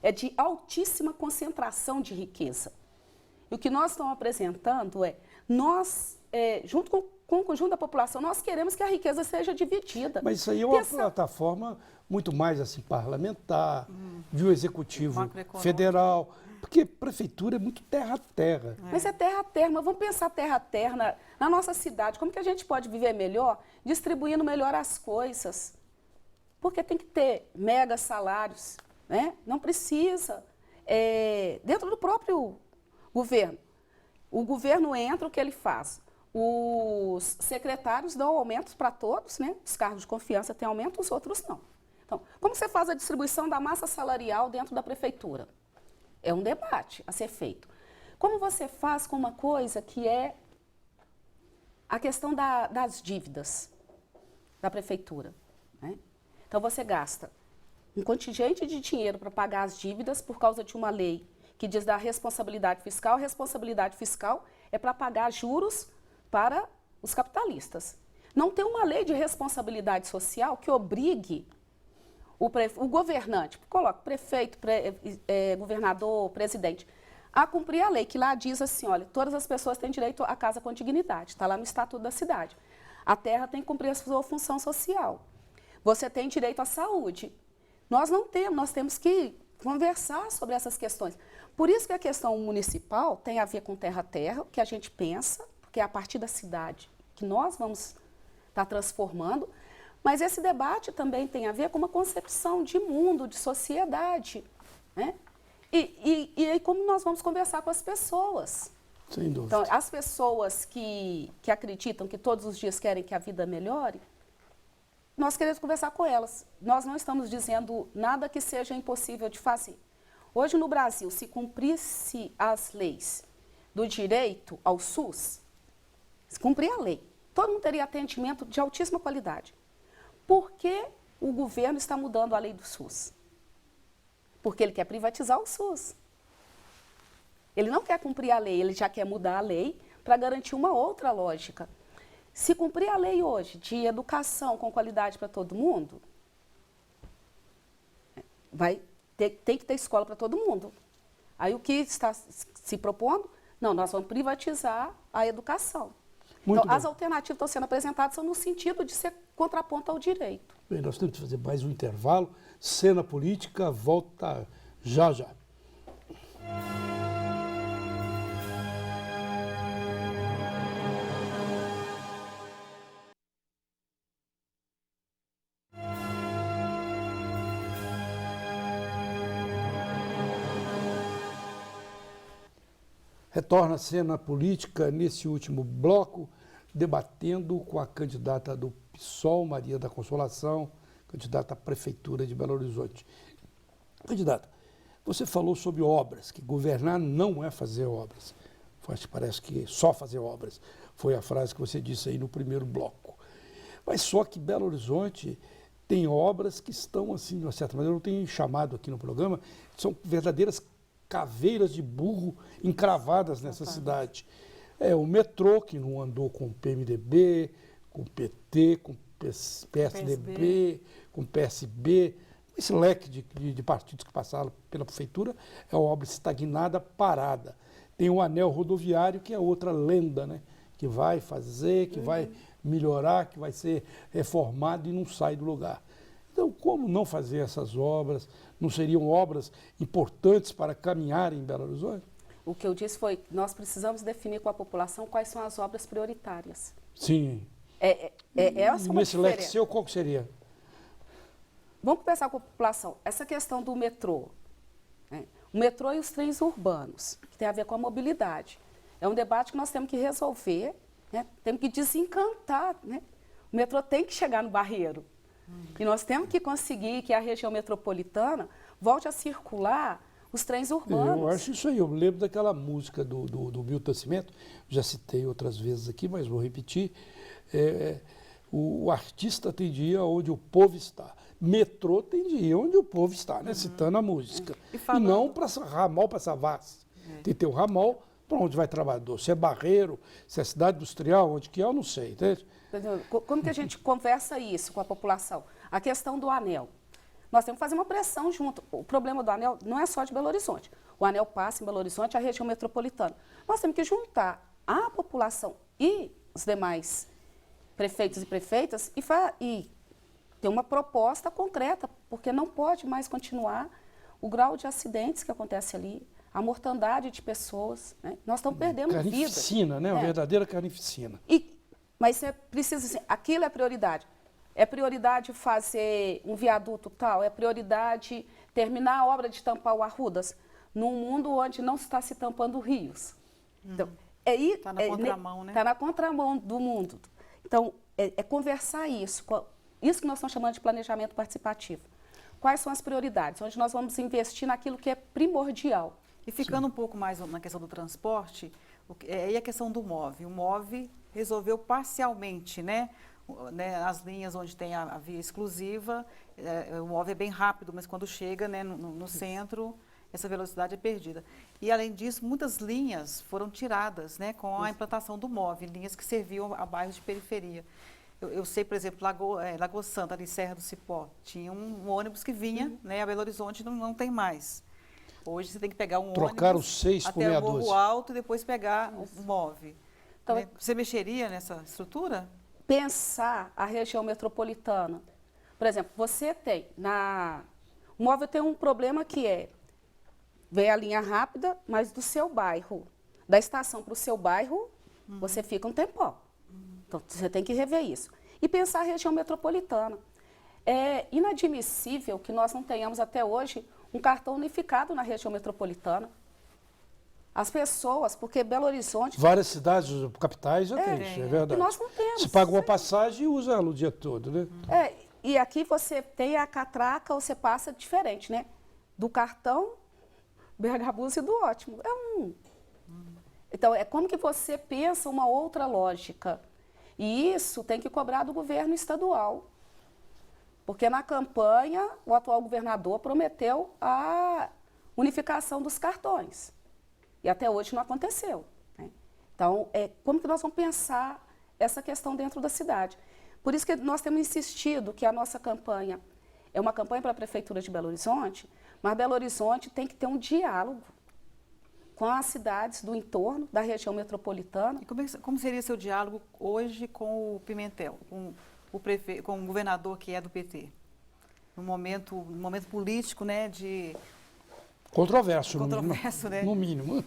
é de altíssima concentração de riqueza. E o que nós estamos apresentando nós, junto com o conjunto da população, nós queremos que a riqueza seja dividida. Mas isso aí é uma plataforma muito mais assim parlamentar, de um executivo federal, porque prefeitura é muito terra a terra. Mas é terra a terra, mas vamos pensar terra a terra na nossa cidade, como que a gente pode viver melhor, distribuindo melhor as coisas? Porque tem que ter mega salários, né? Não precisa. Dentro do próprio governo. O governo entra, o que ele faz? Os secretários dão aumentos para todos, né? Os cargos de confiança têm aumento, os outros não. Então, como você faz a distribuição da massa salarial dentro da prefeitura? É um debate a ser feito. Como você faz com uma coisa que é a questão das dívidas da prefeitura, né? Então, você gasta um contingente de dinheiro para pagar as dívidas por causa de uma lei que diz da responsabilidade fiscal. A responsabilidade fiscal é para pagar juros para os capitalistas. Não tem uma lei de responsabilidade social que obrigue o governante, coloca prefeito, governador, presidente, a cumprir a lei, que lá diz assim, olha, todas as pessoas têm direito à casa com dignidade, está lá no Estatuto da Cidade. A terra tem que cumprir a sua função social. Você tem direito à saúde. Nós não temos, nós temos que conversar sobre essas questões. Por isso que a questão municipal tem a ver com terra a terra, o que a gente pensa, porque é a partir da cidade que nós vamos estar transformando, Mas esse debate também tem a ver com uma concepção de mundo, de sociedade, né? E aí como nós vamos conversar com as pessoas? Sem dúvida. Então, as pessoas que acreditam que todos os dias querem que a vida melhore, nós queremos conversar com elas. Nós não estamos dizendo nada que seja impossível de fazer. Hoje no Brasil, se cumprisse as leis do direito ao SUS, se cumprir a lei, todo mundo teria atendimento de altíssima qualidade. Por que o governo está mudando a lei do SUS? Porque ele quer privatizar o SUS. Ele não quer cumprir a lei, ele já quer mudar a lei para garantir uma outra lógica. Se cumprir a lei hoje de educação com qualidade para todo mundo, tem que ter escola para todo mundo. Aí o que está se propondo? Não, nós vamos privatizar a educação. Muito então, bem. as alternativas que estão sendo apresentadas são no sentido de ser contraponto ao direito. Bem, nós temos que fazer mais um intervalo. Cena Política volta já já. Retorna a Cena Política nesse último bloco, debatendo com a candidata do PSOL, Maria da Consolação, candidata à Prefeitura de Belo Horizonte. Candidata, você falou sobre obras, que governar não é fazer obras. Parece que só fazer obras. Foi a frase que você disse aí no primeiro bloco. Mas só que Belo Horizonte tem obras que estão, assim, de uma certa maneira, eu tenho chamado aqui no programa, são verdadeiras caveiras de burro encravadas nessa cidade. É o metrô, que não andou com o PMDB, com o PT, com o PSDB, com o PSB, esse leque de partidos que passaram pela prefeitura, é uma obra estagnada, parada. Tem o anel rodoviário, que é outra lenda, né? Que vai fazer, que vai melhorar, que vai ser reformado e não sai do lugar. Então, como não fazer essas obras? Não seriam obras importantes para caminhar em Belo Horizonte? O que eu disse foi que nós precisamos definir com a população quais são as obras prioritárias. Sim. Essa é uma Nesse leque diferença. seu, qual que seria? Vamos conversar com a população. Essa questão do metrô, né? O metrô e os trens urbanos, que tem a ver com a mobilidade. É um debate que nós temos que resolver, né? Temos que desencantar, né? O metrô tem que chegar no Barreiro. E nós temos que conseguir que a região metropolitana volte a circular os trens urbanos. Eu acho isso aí. Eu lembro daquela música do Milton Nascimento, já citei outras vezes aqui, mas vou repetir. O artista tem de ir onde o povo está. Metrô tem de ir onde o povo está, né? Citando a música. E não para ramal para Savassi. Tem que ter um ramal para onde vai trabalhador. Se é Barreiro, se é cidade industrial, onde que é, eu não sei. Entende? Como que a gente conversa isso com a população? A questão do anel. Nós temos que fazer uma pressão junto. O problema do anel não é só de Belo Horizonte. O anel passa em Belo Horizonte, a região metropolitana. Nós temos que juntar a população e os demais prefeitos e prefeitas e ter uma proposta concreta, porque não pode mais continuar o grau de acidentes que acontece ali, a mortandade de pessoas, né? Nós estamos perdendo vidas. Carnificina, né? Uma verdadeira carnificina. Mas é preciso, assim, aquilo é prioridade. É prioridade fazer um viaduto tal, é prioridade terminar a obra de tampar o Arrudas, num mundo onde não está se tampando rios. Então, está na contramão, né? Está na contramão do mundo. Então, é conversar isso, isso que nós estamos chamando de planejamento participativo. Quais são as prioridades? Onde nós vamos investir naquilo que é primordial. E ficando um pouco mais na questão do transporte, aí a questão do MOVE. O MOVE resolveu parcialmente, né? As linhas onde tem a via exclusiva, o MOVE é bem rápido, mas quando chega, né, no centro, essa velocidade é perdida. E, além disso, muitas linhas foram tiradas, né, com a implantação do MOVE, linhas que serviam a bairros de periferia. Eu sei, por exemplo, Lagoa Santa, ali Serra do Cipó, tinha um ônibus que vinha, né, a Belo Horizonte não tem mais. Hoje você tem que pegar um Trocaram ônibus 6 por até meia o Morro dúzia. Alto e depois pegar o MOVE. Então, né? Você mexeria nessa estrutura? Pensar a região metropolitana. Por exemplo, você tem, o MOVE tem um problema que vem a linha rápida, mas do seu bairro. Da estação para o seu bairro, você fica um tempão. Então, você tem que rever isso. e pensar a região metropolitana. É inadmissível que nós não tenhamos até hoje um cartão unificado na região metropolitana. As pessoas, porque Belo Horizonte... Várias cidades, capitais já tem isso, é verdade. E nós não temos. Você paga uma passagem e usa ela o dia todo, né? E aqui você tem a catraca, você passa diferente, né? Do cartão, BH Bus e do Ótimo. Então, é como que você pensa uma outra lógica. E isso tem que cobrar do governo estadual. Porque na campanha, o atual governador prometeu a unificação dos cartões. E até hoje não aconteceu, né? Então, como que nós vamos pensar essa questão dentro da cidade? Por isso que nós temos insistido que a nossa campanha é uma campanha para a Prefeitura de Belo Horizonte, mas Belo Horizonte tem que ter um diálogo com as cidades do entorno, da região metropolitana. E como seria seu diálogo hoje com o Pimentel, com o governador que é do PT? No momento político, né, de... Controverso, né? No mínimo.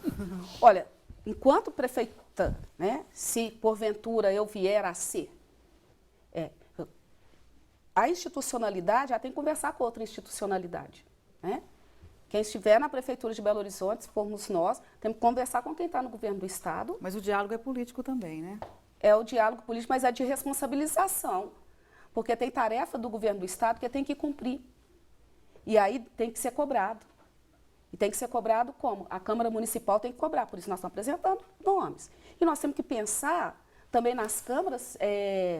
Olha, enquanto prefeita, né, se porventura eu vier a ser, a institucionalidade já tem que conversar com outra institucionalidade, né? Quem estiver na Prefeitura de Belo Horizonte, se formos nós, temos que conversar com quem está no governo do Estado. Mas o diálogo é político também, né? É o diálogo político, mas é de responsabilização, porque tem tarefa do governo do Estado que tem que cumprir. E aí tem que ser cobrado. E tem que ser cobrado como? A Câmara Municipal tem que cobrar, por isso nós estamos apresentando nomes. E nós temos que pensar também nas câmaras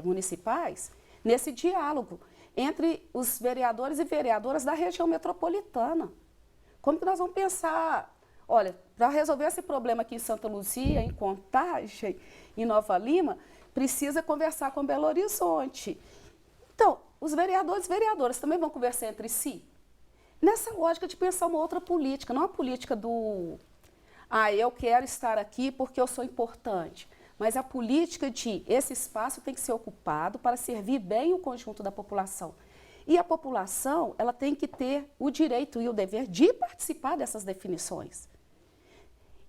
municipais, nesse diálogo entre os vereadores e vereadoras da região metropolitana. Como que nós vamos pensar, olha, para resolver esse problema aqui em Santa Luzia, em Contagem, em Nova Lima, precisa conversar com Belo Horizonte. Então, os vereadores e vereadoras também vão conversar entre si? Nessa lógica de pensar uma outra política, não a política do eu quero estar aqui porque eu sou importante, mas a política de esse espaço tem que ser ocupado para servir bem o conjunto da população. E a população, ela tem que ter o direito e o dever de participar dessas definições.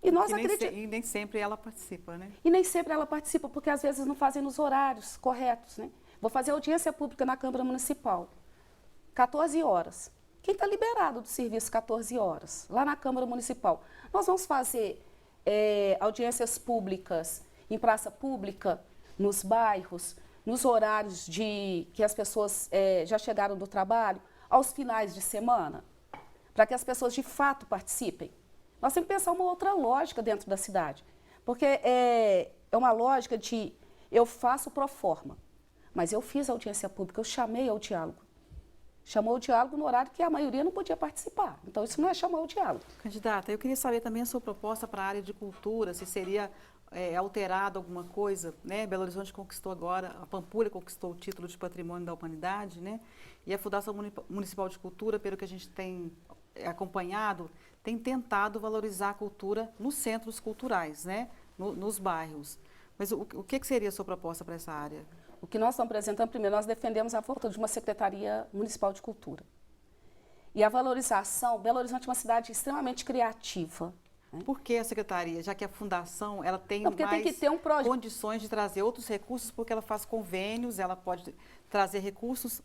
E nós acreditamos... E nem sempre ela participa, né? E nem sempre ela participa, porque às vezes não fazem nos horários corretos, né? Vou fazer audiência pública na Câmara Municipal, 14 horas. Quem está liberado do serviço 14 horas? Lá na Câmara Municipal. Nós vamos fazer audiências públicas em praça pública, nos bairros, nos horários que as pessoas já chegaram do trabalho, aos finais de semana, para que as pessoas de fato participem. Nós temos que pensar uma outra lógica dentro da cidade, porque é uma lógica de eu faço pro forma, mas eu fiz audiência pública, eu chamei ao diálogo. Chamou o diálogo no horário que a maioria não podia participar. Então, isso não é chamar o diálogo. Candidata, eu queria saber também a sua proposta para a área de cultura, se seria alterado alguma coisa, né? Belo Horizonte conquistou agora, a Pampulha conquistou o título de Patrimônio da Humanidade, né? E a Fundação Municipal de Cultura, pelo que a gente tem acompanhado, tem tentado valorizar a cultura nos centros culturais, né? Nos bairros. Mas o que seria a sua proposta para essa área? O que nós estamos apresentando, primeiro, nós defendemos a volta de uma Secretaria Municipal de Cultura. E a valorização, Belo Horizonte é uma cidade extremamente criativa. Né? Por que a Secretaria? Já que a Fundação ela tem porque mais tem que ter um condições de trazer outros recursos, porque ela faz convênios, ela pode trazer recursos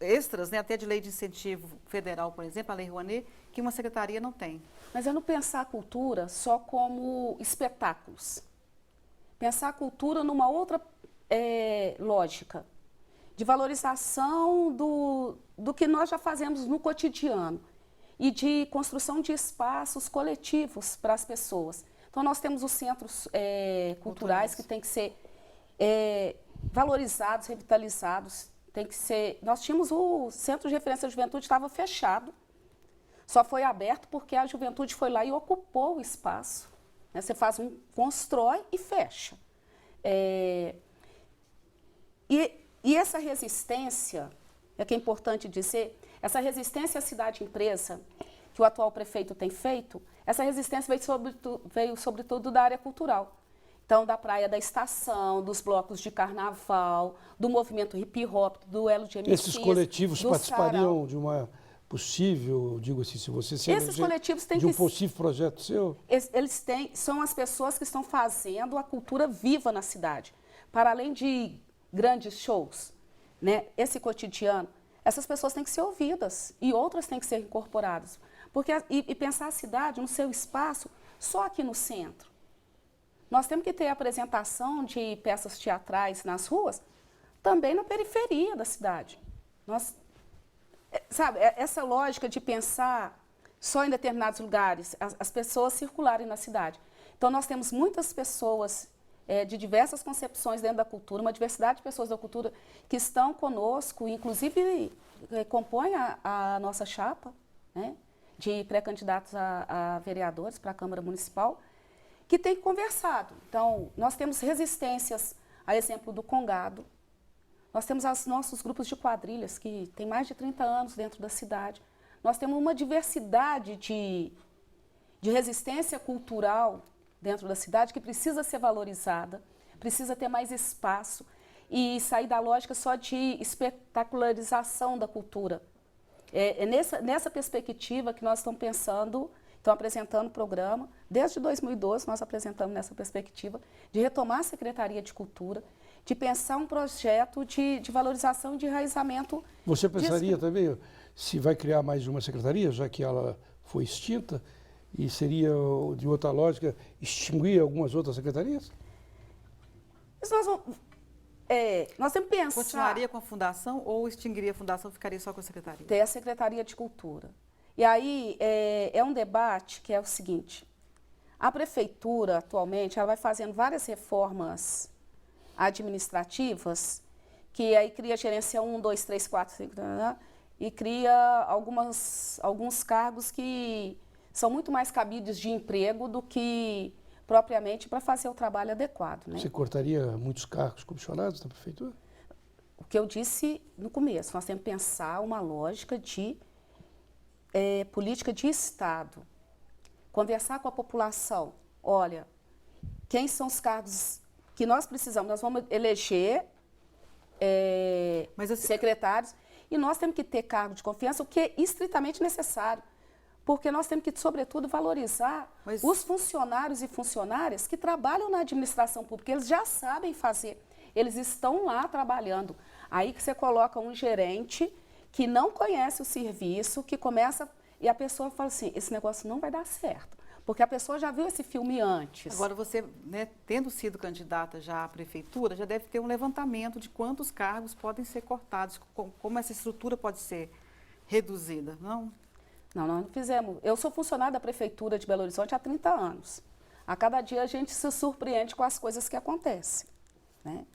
extras, né? Até de lei de incentivo federal, por exemplo, a Lei Rouanet, que uma secretaria não tem. Mas é não pensar a cultura só como espetáculos. Pensar a cultura numa outra lógica, de valorização do que nós já fazemos no cotidiano e de construção de espaços coletivos para as pessoas. Então, nós temos os centros culturais que têm que ser valorizados, revitalizados. Tem que ser... Nós tínhamos o Centro de Referência da Juventude, estava fechado, só foi aberto porque a juventude foi lá e ocupou o espaço. Né? Você constrói e fecha. E essa resistência, que é importante dizer, essa resistência à cidade-empresa que o atual prefeito tem feito, essa resistência veio sobretudo da área cultural. Então, da Praia da Estação, dos blocos de carnaval, do movimento hip-hop, do duelo de MCs. Esses coletivos participariam de uma possível, digo assim, se você se Esses coletivos têm de um possível projeto seu? São as pessoas que estão fazendo a cultura viva na cidade. Para além de grandes shows, né? Esse cotidiano, essas pessoas têm que ser ouvidas e outras têm que ser incorporadas. E pensar a cidade no seu espaço só aqui no centro. Nós temos que ter apresentação de peças teatrais nas ruas também na periferia da cidade. Sabe, essa lógica de pensar só em determinados lugares, as pessoas circularem na cidade. Então, nós temos muitas pessoas de diversas concepções dentro da cultura, uma diversidade de pessoas da cultura que estão conosco, inclusive compõem a nossa chapa, né, de pré-candidatos a vereadores para a Câmara Municipal, que tem conversado. Então, nós temos resistências, a exemplo do Congado. Nós temos os nossos grupos de quadrilhas, que têm mais de 30 anos dentro da cidade. Nós temos uma diversidade de resistência cultural dentro da cidade que precisa ser valorizada, precisa ter mais espaço e sair da lógica só de espetacularização da cultura. É nessa perspectiva que nós estamos pensando, estamos apresentando o programa. Desde 2012 nós apresentamos nessa perspectiva de retomar a Secretaria de Cultura, de pensar um projeto de valorização e de enraizamento. Você pensaria também se vai criar mais uma secretaria, já que ela foi extinta, e seria, de outra lógica, extinguir algumas outras secretarias? Mas nós temos que pensar... Continuaria com a fundação ou extinguiria a fundação e ficaria só com a secretaria? Ter a Secretaria de Cultura. E aí é um debate que é o seguinte: a prefeitura, atualmente, ela vai fazendo várias reformas administrativas, que aí cria gerência 1, 2, 3, 4, 5, e cria alguns cargos que são muito mais cabíveis de emprego do que propriamente para fazer o trabalho adequado. Né? Você cortaria muitos cargos comissionados da prefeitura? O que eu disse no começo, nós temos que pensar uma lógica de política de Estado. Conversar com a população. Olha, quem são os cargos que nós precisamos? Nós vamos eleger secretários e nós temos que ter cargo de confiança, o que é estritamente necessário. Porque nós temos que, sobretudo, valorizar os funcionários e funcionárias que trabalham na administração pública. Eles já sabem fazer, eles estão lá trabalhando. Aí que você coloca um gerente que não conhece o serviço, que começa... E a pessoa fala assim, esse negócio não vai dar certo. Porque a pessoa já viu esse filme antes. Agora, você, né, tendo sido candidata já à prefeitura, já deve ter um levantamento de quantos cargos podem ser cortados, como essa estrutura pode ser reduzida, não? Não, nós não fizemos. Eu sou funcionária da Prefeitura de Belo Horizonte há 30 anos. A cada dia a gente se surpreende com as coisas que acontecem. Né?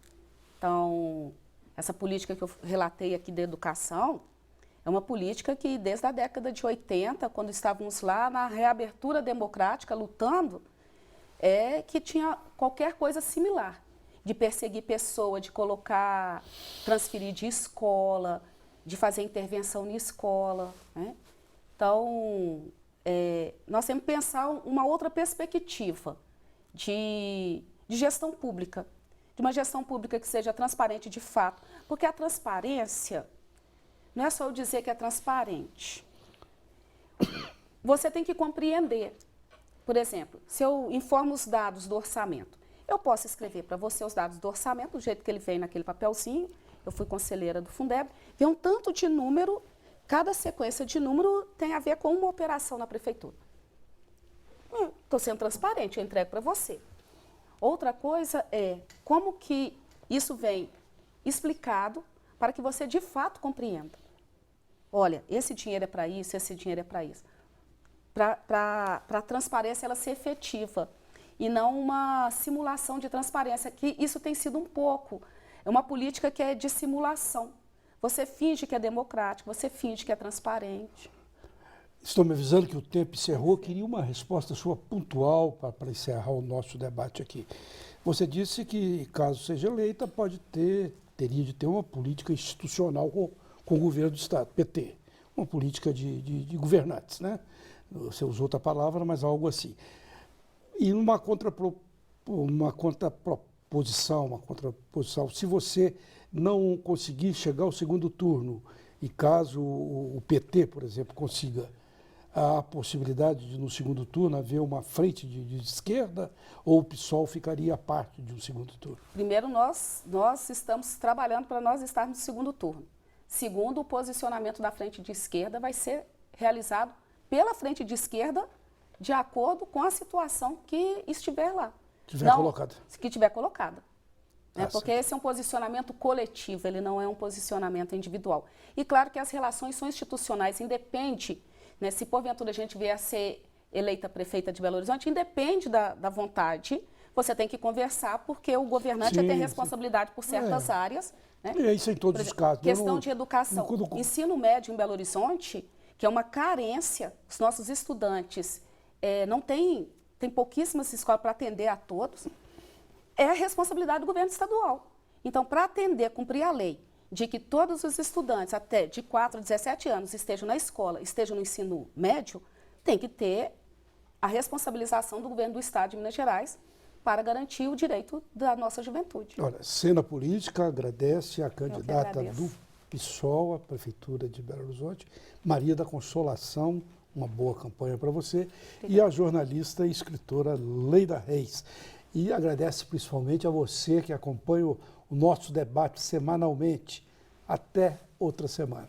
Então, essa política que eu relatei aqui da educação é uma política que, desde a década de 80, quando estávamos lá na reabertura democrática, lutando, que tinha qualquer coisa similar. De perseguir pessoa, de transferir de escola, de fazer intervenção em escola, né? Então, nós temos que pensar uma outra perspectiva de gestão pública, de uma gestão pública que seja transparente de fato, porque a transparência não é só eu dizer que é transparente. Você tem que compreender. Por exemplo, se eu informo os dados do orçamento, eu posso escrever para você os dados do orçamento, do jeito que ele vem naquele papelzinho. Eu fui conselheira do Fundeb, vê um tanto de número. Cada sequência de número tem a ver com uma operação na prefeitura. Estou sendo transparente, eu entrego para você. Outra coisa é como que isso vem explicado para que você de fato compreenda. Olha, esse dinheiro é para isso, esse dinheiro é para isso. Para a transparência ela ser efetiva e não uma simulação de transparência, que isso tem sido um pouco. É uma política que é de simulação. Você finge que é democrático, você finge que é transparente. Estou me avisando que o tempo encerrou. Queria uma resposta sua pontual para encerrar o nosso debate aqui. Você disse que, caso seja eleita, teria de ter uma política institucional com o governo do Estado, PT. Uma política de governantes, né? Você usou outra palavra, mas algo assim. E uma contraposição, se você não conseguir chegar ao segundo turno, e caso o PT, por exemplo, consiga há possibilidade de, no segundo turno, haver uma frente de esquerda ou o PSOL ficaria à parte de um segundo turno? Primeiro, nós estamos trabalhando para nós estarmos no segundo turno. Segundo, o posicionamento da frente de esquerda vai ser realizado pela frente de esquerda de acordo com a situação que estiver lá. Que estiver colocada. Né? Porque esse é um posicionamento coletivo, ele não é um posicionamento individual. E claro que as relações são institucionais, independe, né, se porventura a gente vier a ser eleita prefeita de Belo Horizonte, independe da vontade, você tem que conversar, porque o governante tem responsabilidade por certas áreas. Né? E isso em todos os casos. Questão de educação. Ensino médio em Belo Horizonte, que é uma carência, os nossos estudantes não tem pouquíssimas escolas para atender a todos, é a responsabilidade do governo estadual. Então, para atender, cumprir a lei de que todos os estudantes até de 4 a 17 anos estejam na escola, estejam no ensino médio, tem que ter a responsabilização do governo do Estado de Minas Gerais para garantir o direito da nossa juventude. Olha, Cena Política agradece a candidata do PSOL à Prefeitura de Belo Horizonte, Maria da Consolação, uma boa campanha para você, e a jornalista e escritora Leida Reis. E agradece principalmente a você que acompanha o nosso debate semanalmente. Até outra semana.